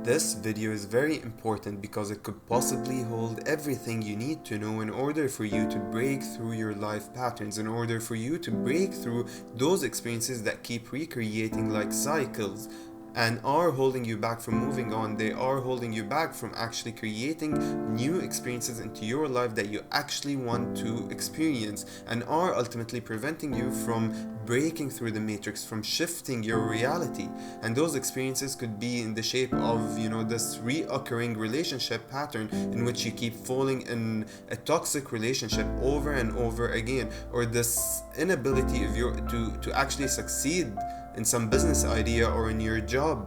This video is very important because it could possibly hold everything you need to know in order for you to break through your life patterns, in order for you to break through those experiences that keep recreating like cycles and are holding you back from moving on. They are holding you back from actually creating new experiences into your life that you actually want to experience, and are ultimately preventing you from breaking through the matrix, from shifting your reality. And those experiences could be in the shape of, this reoccurring relationship pattern in which you keep falling in a toxic relationship over and over again, or this inability of your to actually succeed in some business idea or in your job,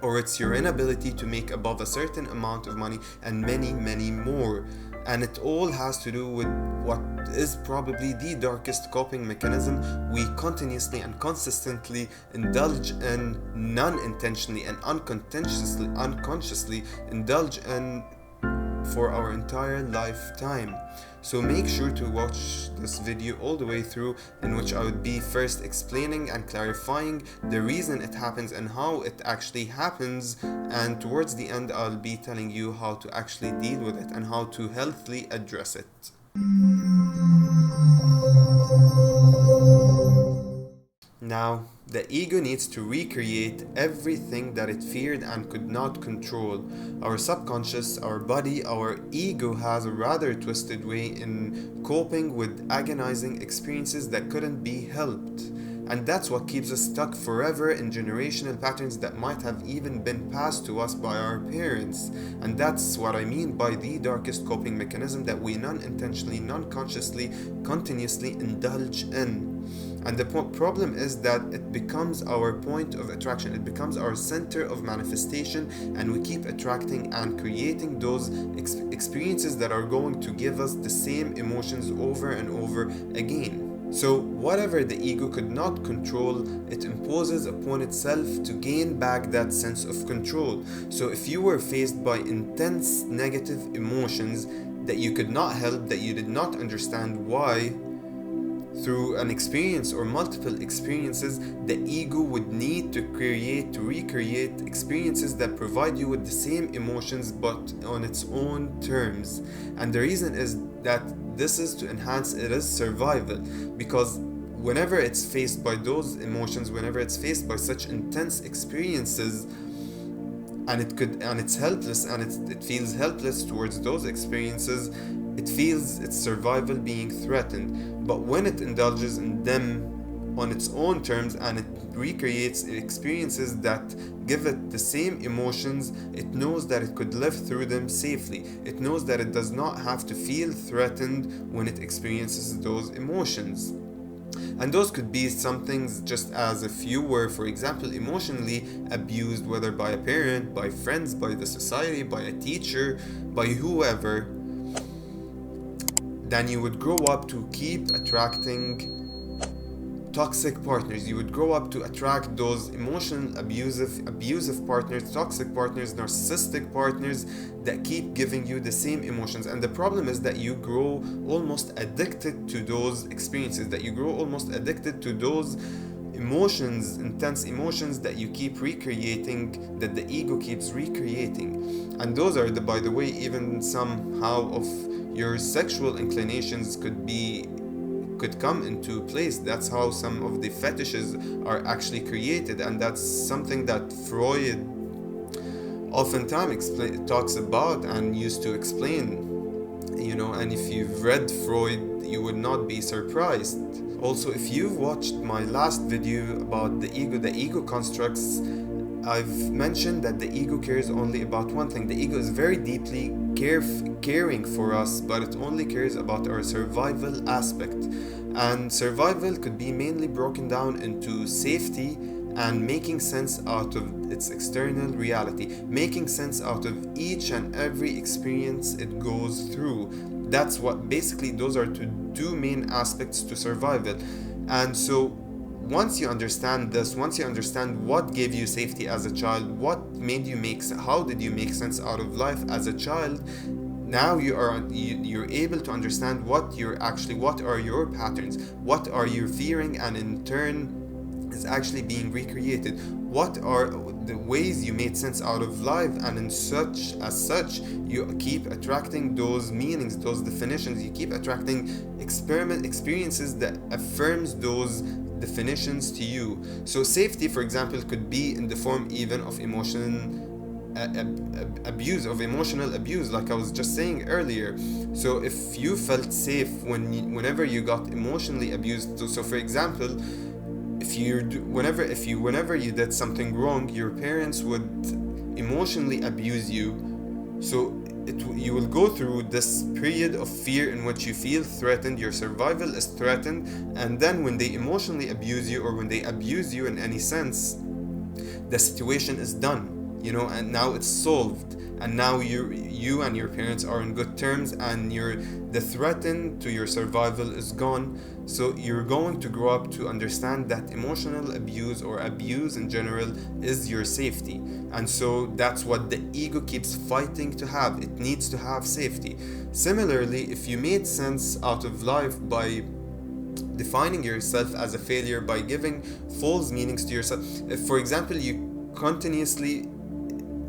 or it's your inability to make above a certain amount of money, and many more. And it all has to do with what is probably the darkest coping mechanism we continuously and consistently indulge in, non-intentionally and unconsciously indulge in for our entire lifetime. So make sure to watch this video all the way through, in which I would be first explaining and clarifying the reason it happens and how it actually happens, and towards the end I'll be telling you how to actually deal with it and how to healthily address it. Now, the ego needs to recreate everything that it feared and could not control. Our subconscious, our body, our ego has a rather twisted way in coping with agonizing experiences that couldn't be helped. And that's what keeps us stuck forever in generational patterns that might have even been passed to us by our parents. And that's what I mean by the darkest coping mechanism that we non-intentionally, non-consciously, continuously indulge in. And the problem is that it becomes our point of attraction, it becomes our center of manifestation, and we keep attracting and creating those experiences that are going to give us the same emotions over and over again. So whatever the ego could not control, it imposes upon itself to gain back that sense of control. So if you were faced by intense negative emotions that you could not help, that you did not understand why, through an experience or multiple experiences, the ego would need to recreate experiences that provide you with the same emotions but on its own terms. And the reason is that this is to enhance its survival, because whenever it's faced by those emotions, whenever it's faced by such intense experiences, and it's helpless, and it feels helpless towards those experiences, it feels its survival being threatened. But when it indulges in them on its own terms and it recreates experiences that give it the same emotions, it knows that it could live through them safely. It knows that it does not have to feel threatened when it experiences those emotions. And those could be some things just as if you were, for example, emotionally abused, whether by a parent, by friends, by the society, by a teacher, by whoever. Then you would grow up to keep attracting toxic partners. You would grow up to attract those emotional abusive partners, toxic partners, narcissistic partners that keep giving you the same emotions. And the problem is that you grow almost addicted to those experiences, that you grow almost addicted to those emotions, intense emotions that you keep recreating, that the ego keeps recreating. And those are, by the way, even somehow of your sexual inclinations could come into place. That's how some of the fetishes are actually created, and that's something that Freud oftentimes talks about and used to explain. And if you've read Freud, you would not be surprised. Also, if you've watched my last video about the ego constructs, I've mentioned that the ego cares only about one thing. The ego is very deeply caring for us, but it only cares about our survival aspect. And survival could be mainly broken down into safety and making sense out of its external reality, making sense out of each and every experience it goes through. That's what basically, those are two main aspects to survival. And so once you understand this, once you understand what gave you safety as a child, how did you make sense out of life as a child, now you're able to understand what are your patterns, what are you fearing, and in turn is actually being recreated. what are the ways you made sense out of life, and as such you keep attracting those meanings, those definitions. You keep attracting experiences that affirms those definitions to you. So safety, for example, could be in the form even of emotional abuse, like I was just saying earlier. So if you felt safe whenever you got emotionally abused, so for example, whenever you did something wrong, your parents would emotionally abuse you. So you will go through this period of fear in which you feel threatened, your survival is threatened, and then when they emotionally abuse you, or when they abuse you in any sense, the situation is done, and now it's solved, and now you and your parents are in good terms, and the threat to your survival is gone. So you're going to grow up to understand that emotional abuse, or abuse in general, is your safety. And so that's what the ego keeps fighting to have. It needs to have safety. Similarly, if you made sense out of life by defining yourself as a failure, by giving false meanings to yourself, if for example you continuously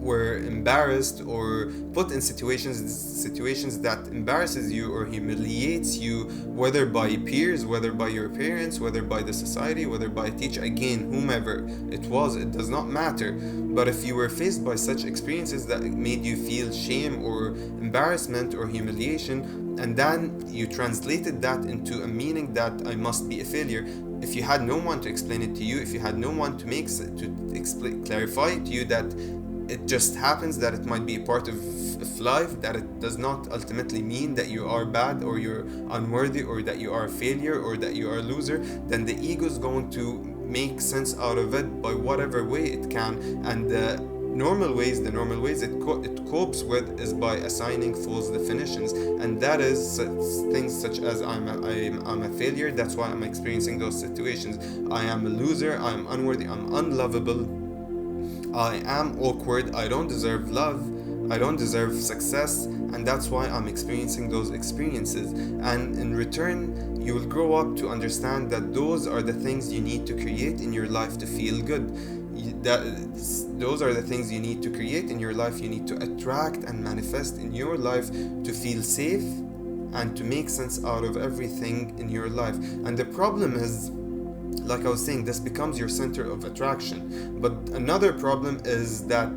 were embarrassed or put in situations that embarrasses you or humiliates you, whether by peers, whether by your parents, whether by the society, whether by a teacher, again, whomever it does not matter. But if you were faced by such experiences that made you feel shame or embarrassment or humiliation, and then you translated that into a meaning that I must be a failure, if you had no one to explain it to you, if you had no one to clarify to you that it just happens, that it might be a part of life, that it does not ultimately mean that you are bad, or you're unworthy, or that you are a failure, or that you are a loser, then the ego is going to make sense out of it by whatever way it can. And the normal ways it copes with is by assigning false definitions, and that is things such as I'm a failure, that's why I'm experiencing those situations. I am a loser, I'm unworthy, I'm unlovable, I am awkward, I don't deserve love, I don't deserve success, and that's why I'm experiencing those experiences. And in return, you will grow up to understand that those are the things you need to create in your life to feel good. Those are the things you need to create in your life, you need to attract and manifest in your life to feel safe and to make sense out of everything in your life. And the problem is, like I was saying, this becomes your center of attraction. But another problem is that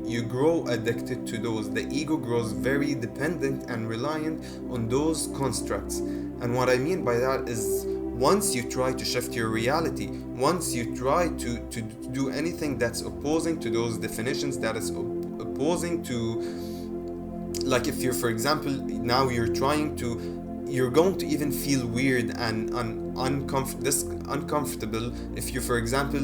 you grow addicted to those. The ego grows very dependent and reliant on those constructs. And what I mean by that is, once you try to shift your reality, once you try to do anything that's opposing to those definitions, that is opposing to, like if you're, for example, now you're going to even feel weird and uncomfortable if you, for example,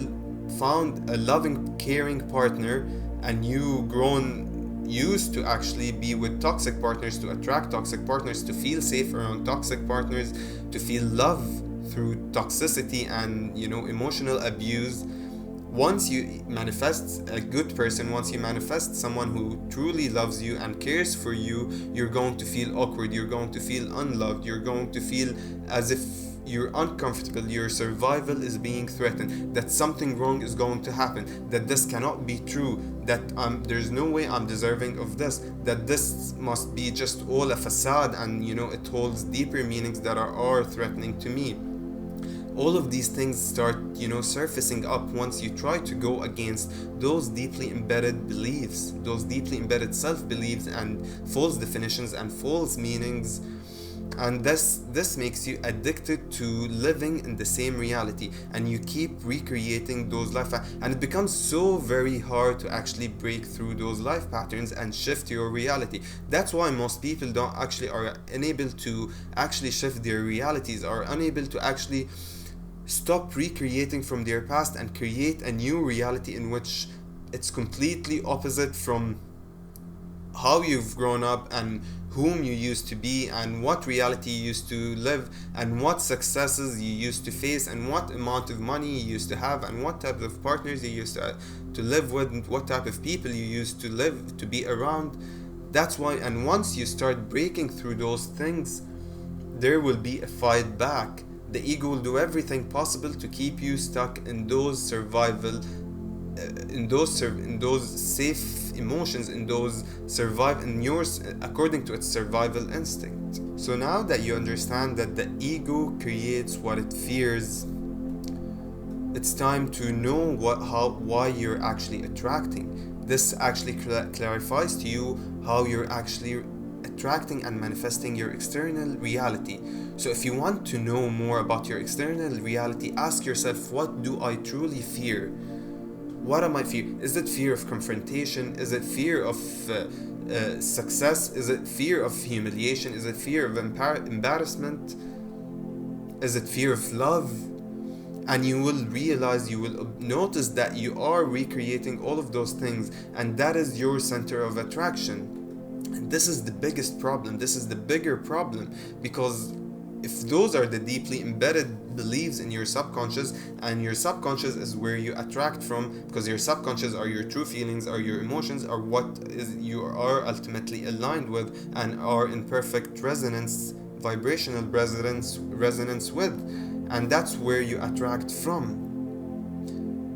found a loving, caring partner, and you grown used to actually be with toxic partners, to attract toxic partners, to feel safe around toxic partners, to feel love through toxicity and emotional abuse. Once you manifest a good person, once you manifest someone who truly loves you and cares for you, you're going to feel awkward, you're going to feel unloved, you're going to feel as if you're uncomfortable, your survival is being threatened, that something wrong is going to happen, that this cannot be true, that there's no way I'm deserving of this, that this must be just all a facade, and it holds deeper meanings that are threatening to me. All of these things start, surfacing up once you try to go against those deeply embedded beliefs, those deeply embedded self-beliefs and false definitions and false meanings. And this makes you addicted to living in the same reality, and you keep recreating those life and it becomes so very hard to actually break through those life patterns and shift your reality. That's why most people are unable to actually shift their realities, are unable to actually stop recreating from their past and create a new reality in which it's completely opposite from how you've grown up and whom you used to be and what reality you used to live and what successes you used to face and what amount of money you used to have and what type of partners you used to live with and what type of people you used to be around. That's why, and once you start breaking through those things, there will be a fight back. The ego will do everything possible to keep you stuck in those survival in those safe emotions, in those survive in yours according to its survival instinct. So now that you understand that the ego creates what it fears, it's time to know why you're actually attracting. This actually clarifies to you how you're actually attracting and manifesting your external reality. So if you want to know more about your external reality, ask yourself, what do I truly fear? What am I fear? Is it fear of confrontation? Is it fear of success? Is it fear of humiliation? Is it fear of embarrassment? Is it fear of love? And you will realize, you will notice that you are recreating all of those things, and that is your center of attraction. And this is the biggest problem, this is the bigger problem, because if those are the deeply embedded beliefs in your subconscious, and your subconscious is where you attract from, because your subconscious are your true feelings, are your emotions, are what is you are ultimately aligned with and are in perfect resonance, vibrational resonance with, and that's where you attract from.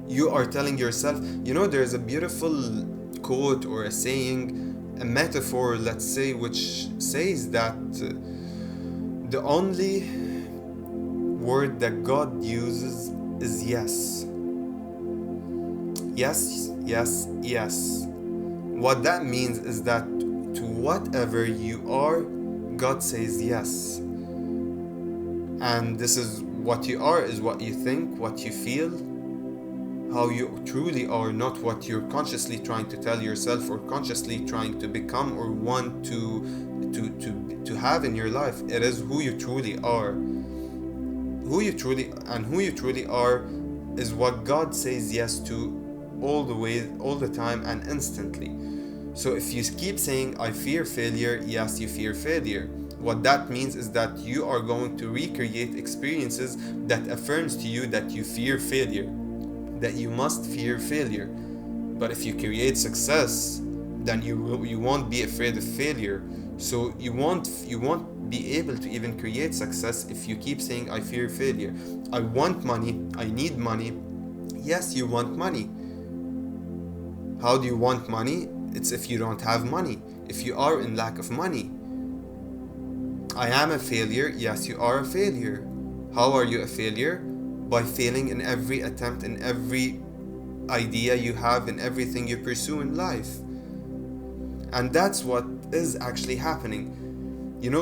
You are telling yourself, there's a beautiful quote or a saying, a metaphor, let's say, which says that the only word that God uses is yes. Yes, yes, yes. What that means is that to whatever you are, God says yes. And this is what you are, is what you think, what you feel, how you truly are, not what you're consciously trying to tell yourself or consciously trying to become or want to have in your life. It is who you truly are. Who you truly are is what God says yes to all the way, all the time, and instantly. So if you keep saying, I fear failure, yes, you fear failure. What that means is that you are going to recreate experiences that affirms to you that you fear failure, that you must fear failure. But if you create success, then you won't be afraid of failure. So you won't be able to even create success if you keep saying, I fear failure. I want money, I need money. Yes, you want money. How do you want money? It's if you don't have money, if you are in lack of money. I am a failure. Yes, you are a failure. How are you a failure? By failing in every attempt, in every idea you have, in everything you pursue in life. And that's what is actually happening.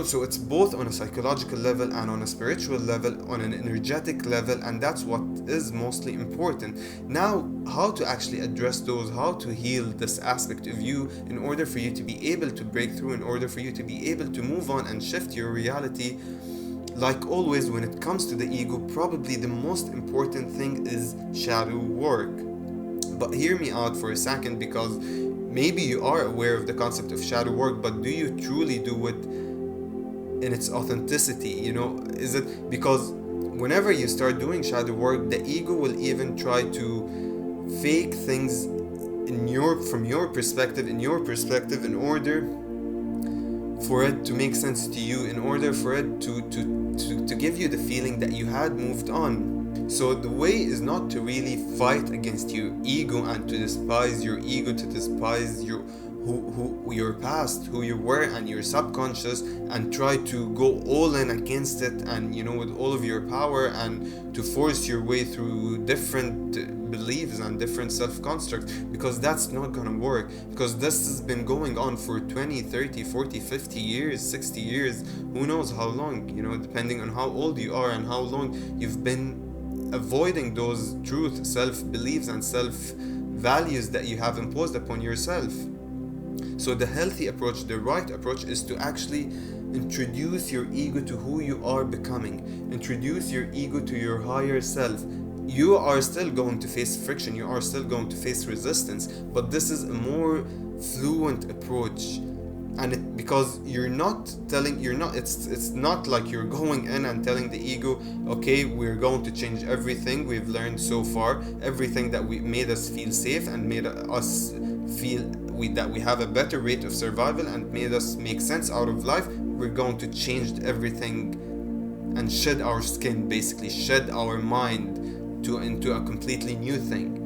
So it's both on a psychological level and on a spiritual level, on an energetic level, and that's what is mostly important. Now, how to actually address those, how to heal this aspect of you in order for you to be able to break through, in order for you to be able to move on and shift your reality. Like always, when it comes to the ego, probably the most important thing is shadow work. But hear me out for a second, because maybe you are aware of the concept of shadow work, but do you truly do it in its authenticity? Is it because whenever you start doing shadow work, the ego will even try to fake things from your perspective in order for it to make sense to you, in order for it to give you the feeling that you had moved on. So the way is not to really fight against your ego and to despise your ego, to despise who your past, who you were, and your subconscious, and try to go all in against it, and with all of your power, and to force your way through different beliefs and different self-constructs, because that's not gonna work, because this has been going on for 20, 30, 40, 50 years, 60 years, who knows how long, depending on how old you are and how long you've been avoiding those truth, self-beliefs, and self-values that you have imposed upon yourself. So the healthy approach, the right approach, is to actually introduce your ego to who you are becoming. Introduce your ego to your higher self. You are still going to face friction, you are still going to face resistance, but this is a more fluent approach. And because it's not like you're going in and telling the ego, okay, we're going to change everything we've learned so far, everything that we made us feel safe and made us feel that we have a better rate of survival and made us make sense out of life. We're going to change everything and shed our skin, basically shed our mind into a completely new thing.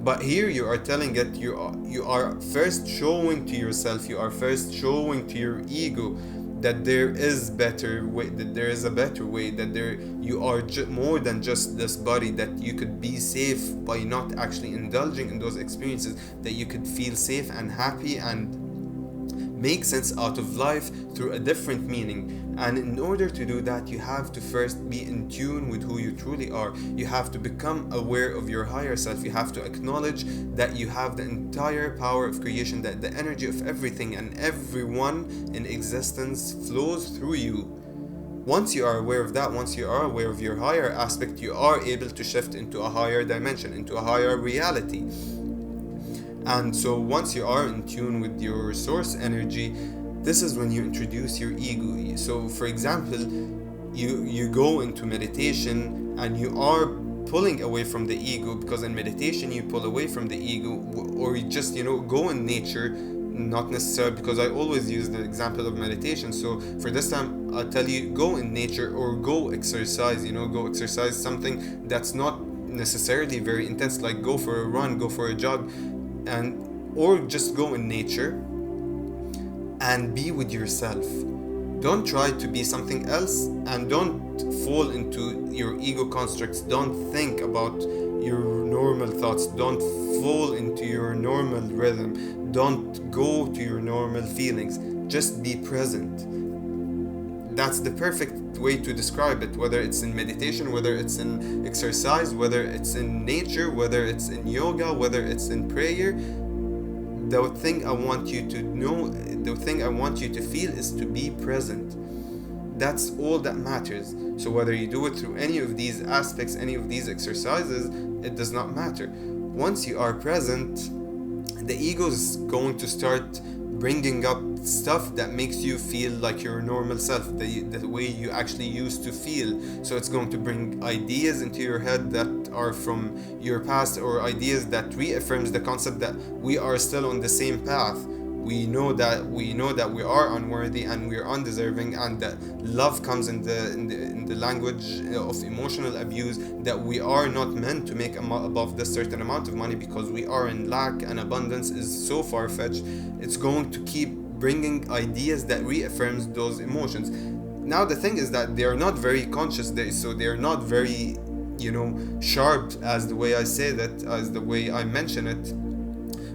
But here you are telling it, you are first showing to yourself, you are first showing to your ego that there is better way, that there is a better way, that there you are more than just this body, that you could be safe by not actually indulging in those experiences, that you could feel safe and happy and make sense out of life through a different meaning. And in order to do that, you have to first be in tune with who you truly are. You have to become aware of your higher self. You have to acknowledge that you have the entire power of creation, that the energy of everything and everyone in existence flows through you. Once you are aware of that, once you are aware of your higher aspect, you are able to shift into a higher dimension, into a higher reality. And so once you are in tune with your source energy, this is when you introduce your ego. So for example, you go into meditation and you are pulling away from the ego, because in meditation you pull away from the ego, or you just go in nature. Not necessarily, because I always use the example of meditation, so for this time I'll tell you, go in nature or go exercise. Go exercise something that's not necessarily very intense, like go for a run, go for a jog, and or just go in nature and be with yourself. Don't try to be something else, and don't fall into your ego constructs. Don't think about your normal thoughts. Don't fall into your normal rhythm. Don't go to your normal feelings. Just be present. That's the perfect way to describe it, whether it's in meditation, whether it's in exercise, whether it's in nature, whether it's in yoga, whether it's in prayer. The thing I want you to know, the thing I want you to feel is to be present. That's all that matters. So whether you do it through any of these aspects, any of these exercises, it does not matter. Once you are present, the ego is going to start bringing up stuff that makes you feel like your normal self, the way you actually used to feel. So it's going to bring ideas into your head that are from your past, or ideas that reaffirms the concept that we are still on the same path. We know that we are unworthy and we are undeserving, and that love comes in the language of emotional abuse, that we are not meant to make above this certain amount of money because we are in lack, and abundance is so far-fetched. It's going to keep bringing ideas that reaffirms those emotions. Now the thing is that they are not very conscious, so they are not very sharp, as the way I say that, as the way I mention it,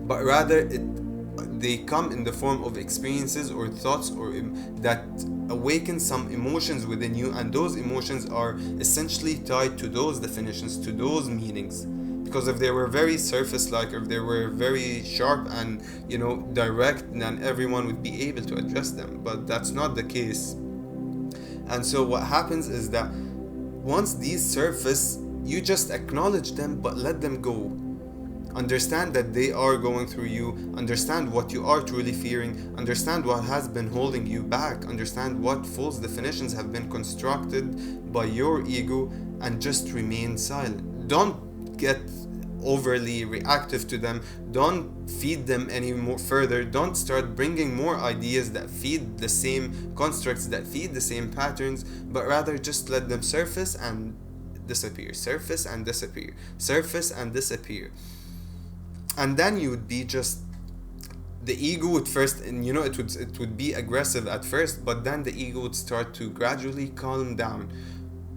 but rather they come in the form of experiences or thoughts, or that awaken some emotions within you, and those emotions are essentially tied to those definitions, to those meanings. Because if they were very surface like, if they were very sharp and direct, then everyone would be able to address them, but that's not the case. And so what happens is that once these surface, you just acknowledge them, but let them go. Understand that they are going through you. Understand what you are truly fearing. Understand what has been holding you back. Understand what false definitions have been constructed by your ego, and just remain silent. Don't get overly reactive to them. Don't feed them any more further. Don't start bringing more ideas that feed the same constructs, that feed the same patterns, but rather just let them surface and disappear, surface and disappear, surface and disappear. And then you would be just, the ego would first, and it would be aggressive at first, but then the ego would start to gradually calm down.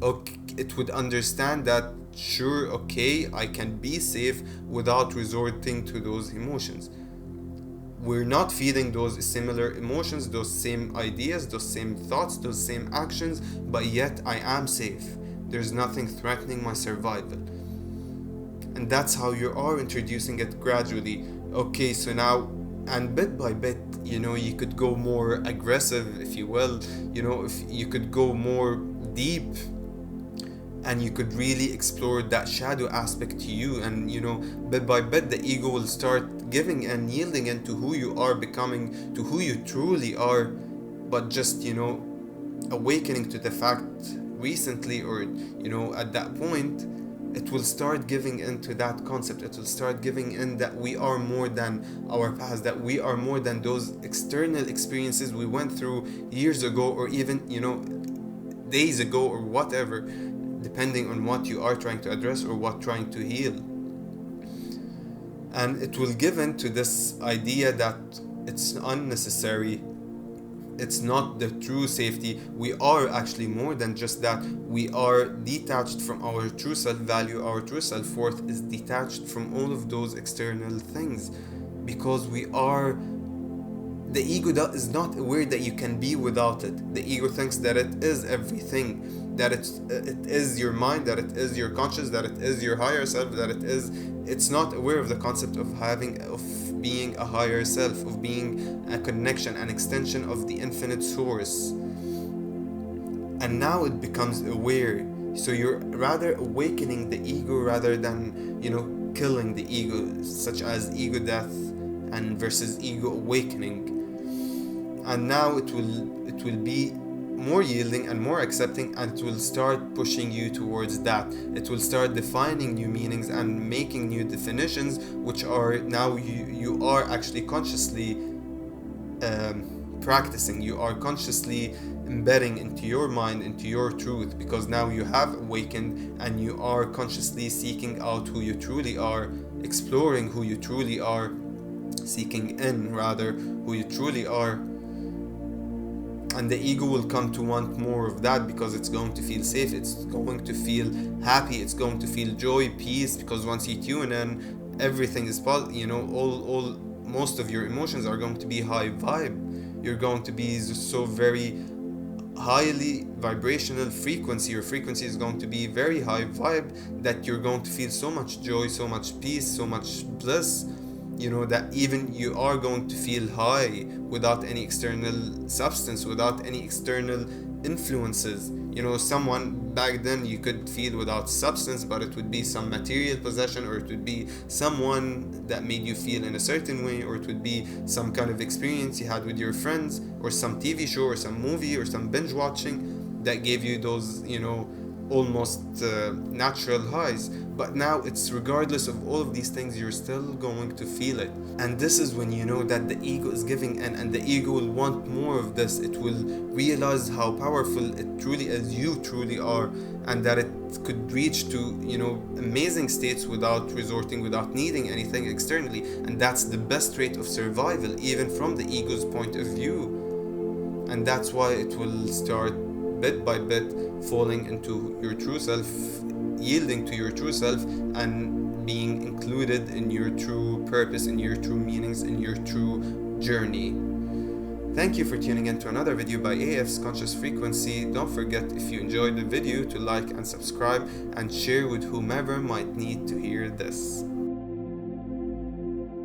Okay, it would understand that, sure, okay, I can be safe without resorting to those emotions. We're not feeding those similar emotions, those same ideas, those same thoughts, those same actions, but yet I am safe. There's nothing threatening my survival. And that's how you are introducing it gradually. Okay, so now, and bit by bit, you could go more aggressive, if you will, if you could go more deep, and you could really explore that shadow aspect to you, and bit by bit the ego will start giving and yielding into who you are becoming, to who you truly are, but just awakening to the fact recently, or at that point, it will start giving into that concept. It will start giving in that we are more than our past, that we are more than those external experiences we went through years ago, or even days ago, or whatever, depending on what you are trying to address or what trying to heal. And it will give in to this idea that it's unnecessary, it's not the true safety. We are actually more than just that. We are detached from our true self value. Our true self worth is detached from all of those external things, because we are, the ego is not aware that you can be without it. The ego thinks that it is everything, that it is your mind, that it is your conscious, that it is your higher self, that it's not aware of the concept of being a higher self, of being a connection, an extension of the infinite source. And now it becomes aware. So you're rather awakening the ego rather than, killing the ego, such as ego death and versus ego awakening. And now it will be more yielding and more accepting, and it will start pushing you towards that. It will start defining new meanings and making new definitions, which are now you are actually consciously practicing. You are consciously embedding into your mind, into your truth, because now you have awakened and you are consciously seeking out who you truly are, exploring who you truly are, seeking in rather who you truly are. And the ego will come to want more of that, because it's going to feel safe, it's going to feel happy, it's going to feel joy, peace, because once you tune in, everything is all most of your emotions are going to be high vibe. You're going to be so very highly vibrational frequency. Your frequency is going to be very high vibe, that you're going to feel so much joy, so much peace, so much bliss, that even you are going to feel high without any external substance, without any external influences. Someone back then you could feel without substance, but it would be some material possession, or it would be someone that made you feel in a certain way, or it would be some kind of experience you had with your friends, or some TV show, or some movie, or some binge watching that gave you those, almost natural highs. But now it's regardless of all of these things, you're still going to feel it. And this is when you know that the ego is giving in, and the ego will want more of this. It will realize how powerful it truly is, you truly are, and that it could reach to amazing states without needing anything externally. And that's the best rate of survival, even from the ego's point of view. And that's why it will start bit by bit falling into your true self, yielding to your true self, and being included in your true purpose, in your true meanings, in your true journey. Thank you for tuning in to another video by AF's Conscious Frequency. Don't forget, if you enjoyed the video, to like and subscribe and share with whomever might need to hear this.